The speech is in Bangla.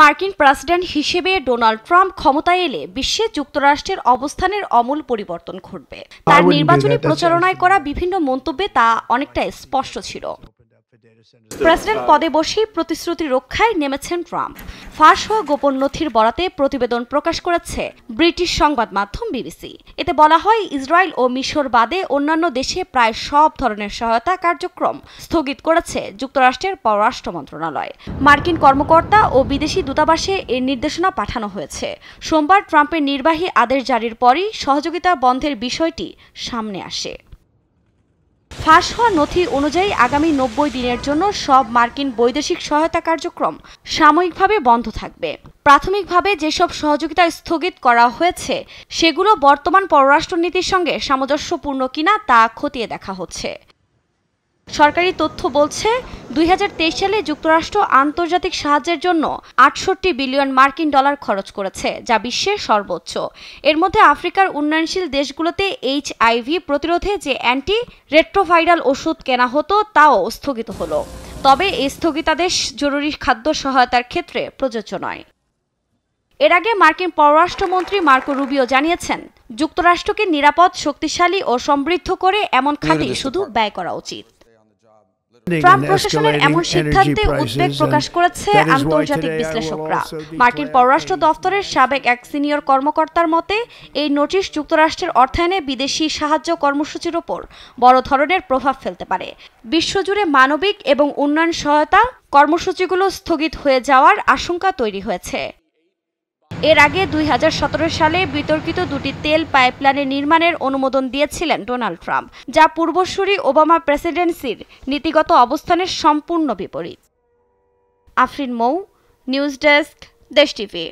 মার্কিন প্রেসিডেন্ট হিসেবে ডোনাল্ড ট্রাম্প ক্ষমতায় এলে বিশ্বে যুক্তরাষ্ট্রের অবস্থানের আমূল পরিবর্তন ঘটবে। তার নির্বাচনী প্রচারণায় করা বিভিন্ন মন্তব্যে তা অনেকটা স্পষ্ট ছিল। প্রেসিডেন্ট পদে বসেই প্রতিশ্রুতি রক্ষায় নেমেছেন ট্রাম্প। ফাঁস হওয়া গোপন নথির বরাতে প্রতিবেদন প্রকাশ করেছে ব্রিটিশ সংবাদ মাধ্যম বিবিসি। এতে বলা হয়, ইসরায়েল ও মিশর বাদে অন্যান্য দেশে প্রায় সব ধরনের সহায়তা কার্যক্রম স্থগিত করেছে যুক্তরাষ্ট্রের পররাষ্ট্র মন্ত্রণালয়। মার্কিন কর্মকর্তা ও বিদেশি দূতাবাসে এর নির্দেশনা পাঠানো হয়েছে। সোমবার ট্রাম্পের নির্বাহী আদেশ জারির পরই সহযোগিতা বন্ধের বিষয়টি সামনে আসে। ফাঁস হওয়া নথি অনুযায়ী আগামী 90 দিনের জন্য সব মার্কিন বৈদেশিক সহায়তা কার্যক্রম সাময়িকভাবে বন্ধ থাকবে। প্রাথমিকভাবে যেসব সহযোগিতা স্থগিত করা হয়েছে সেগুলো বর্তমান পররাষ্ট্রনীতির সঙ্গে সামঞ্জস্যপূর্ণ কিনা তা খতিয়ে দেখা হচ্ছে। সরকারি তথ্য বলছে, 2023 সালে যুক্তরাষ্ট্র আন্তর্জাতিক সাহায্যের জন্য 68 বিলিয়ন মার্কিন ডলার খরচ করেছে, যা বিশ্বের সর্বোচ্চ। এর মধ্যে আফ্রিকার উন্নয়নশীল দেশগুলোতে HIV প্রতিরোধে যে অ্যান্টি রেট্রোভাইরাল ওষুধ কেনা হতো তাও স্থগিত হলো। তবে এই স্থগিতাদেশ জরুরি খাদ্য সহায়তার ক্ষেত্রে প্রযোজ্য নয়। এর আগে মার্কিন পররাষ্ট্রমন্ত্রী মার্কো রুবিও জানিয়েছেন, যুক্তরাষ্ট্রকে নিরাপদ, শক্তিশালী ও সমৃদ্ধ করে এমন খাতে শুধু ব্যয় করা উচিত। ট্রাম্প প্রশাসনের এমন সিদ্ধান্তে উদ্বেগ প্রকাশ করেছে আন্তর্জাতিক বিশ্লেষকরা। মার্কিন পররাষ্ট্র দফতরের সাবেক এক সিনিয়র কর্মকর্তার মতে, এই নোটিশ যুক্তরাষ্ট্রের অর্থায়নে বিদেশি সাহায্য কর্মসূচির ওপর বড় ধরনের প্রভাব ফেলতে পারে। বিশ্বজুড়ে মানবিক এবং উন্নয়ন সহায়তা কর্মসূচিগুলো স্থগিত হয়ে যাওয়ার আশঙ্কা তৈরি হয়েছে। এর আগে 2017 সালে বিতর্কিত দুটি তেল পাইপলাইনের নির্মাণের অনুমোদন দিয়েছিলেন ডোনাল্ড ট্রাম্প, যা পূর্বসূরি ওবামা প্রেসিডেন্সির নীতিগত অবস্থানের সম্পূর্ণ বিপরীত। আফরিন মৌ, নিউজ ডেস্ক, দেশ টিভি।